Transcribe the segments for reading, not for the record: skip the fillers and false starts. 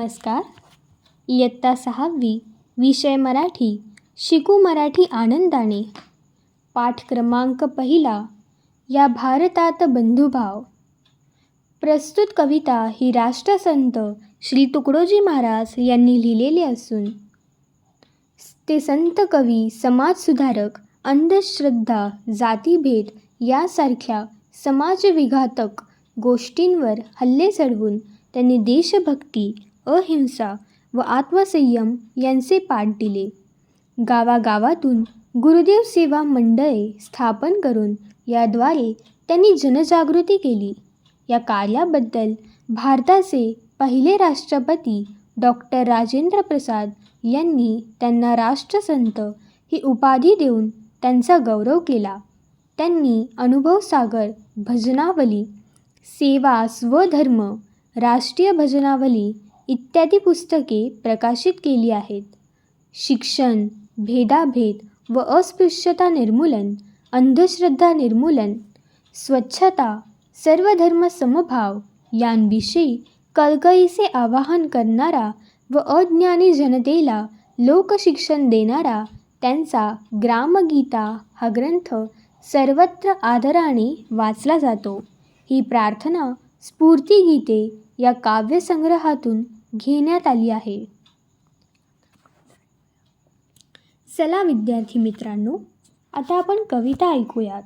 नमस्कार. इयत्ता 6वी विषय मराठी. शिकू मराठी आनंदाने. पाठ क्रमांक 1. या भारतात बंधुभाव. प्रस्तुत कविता ही राष्ट्रसंत श्री तुकडोजी महाराज यांनी लिहिलेली असून ते संत कवी, समाजसुधारक, अंधश्रद्धा, जातीभेद यासारख्या समाजविघातक गोष्टींवर हल्ले चढवून त्यांनी देशभक्ती, अहिंसा व आत्मसंयम यांचे पाठ दिले. गावागावातून गुरुदेव सेवा मंडळे स्थापन करून याद्वारे त्यांनी जनजागृती केली. या कार्याबद्दल भारताचे पहिले राष्ट्रपती डॉक्टर राजेंद्र प्रसाद यांनी त्यांना राष्ट्रसंत ही उपाधी देऊन त्यांचा गौरव केला. त्यांनी अनुभवसागर, भजनावली, सेवा, स्वधर्म, राष्ट्रीय भजनावली इत्यादी पुस्तके प्रकाशित केली आहेत. शिक्षण, भेदाभेद व अस्पृश्यता निर्मूलन, अंधश्रद्धा निर्मूलन, स्वच्छता, सर्वधर्म समभाव यांविषयी कळकळीचे आवाहन करणारा व अज्ञानी जनतेला लोकशिक्षण देणारा त्यांचा ग्रामगीता हा ग्रंथ सर्वत्र आदराने वाचला जातो. ही प्रार्थना स्फूर्तिगीते या काव्यसंग्रहातून घेण्यात आली आहे. चला विद्यार्थी मित्रांनो, आता आपण कविता ऐकूयात.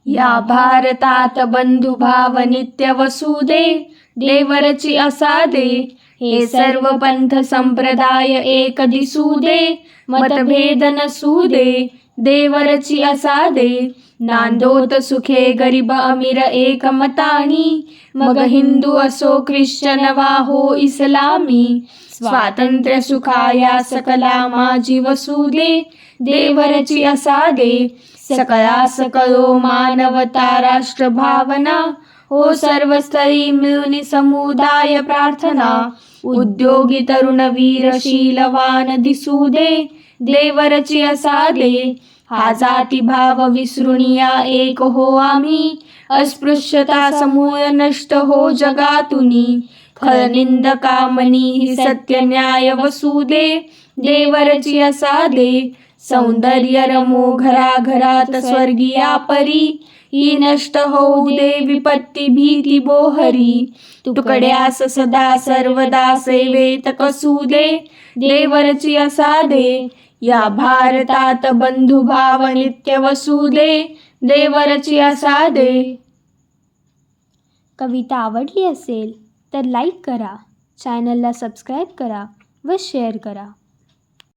या भारतात बंधुभाव नित्य वसुदे, देवरची असादे हे सर्व पंथ संप्रदाय एक दिसुदे, मतभेद नसुदे देवरची असादे. नांदोत सुखे गरीब अमीर एकमतानी, मग हिंदू असो ख्रिश्चन वा हो इस्लामी. स्वातंत्र्य सुखाया सकला माझी वसुदे, देवरची असादे. सकळा सकळो मानवता राष्ट्र भावना, हो सर्व स्तरी मिळून समुदाय प्रार्थना. उद्योगी तरुण वीर शीलवान दिसुदे, देवरची असादे. हा जातीभाव विसरून या एक हो आम्ही, अस्पृश्यता समूळ नष्ट हो जगातुनी. खळनिंदका मनी ही सत्य न्याय वसुदे, देवरची असादे. सौंदर्य रमो घराघरात स्वर्गीया परी, ही नष्ट होऊ दे विपत्ती भीती बोहरी. तुकड्यास सदा सर्वदा सेवेत कसुदे, देवरची असादे. या भारतात बंधुभाव नित्य वसुदे, देवरची असादे. कविता आवडली असेल तर लाईक करा, चॅनलला सबस्क्राईब करा व शेअर करा.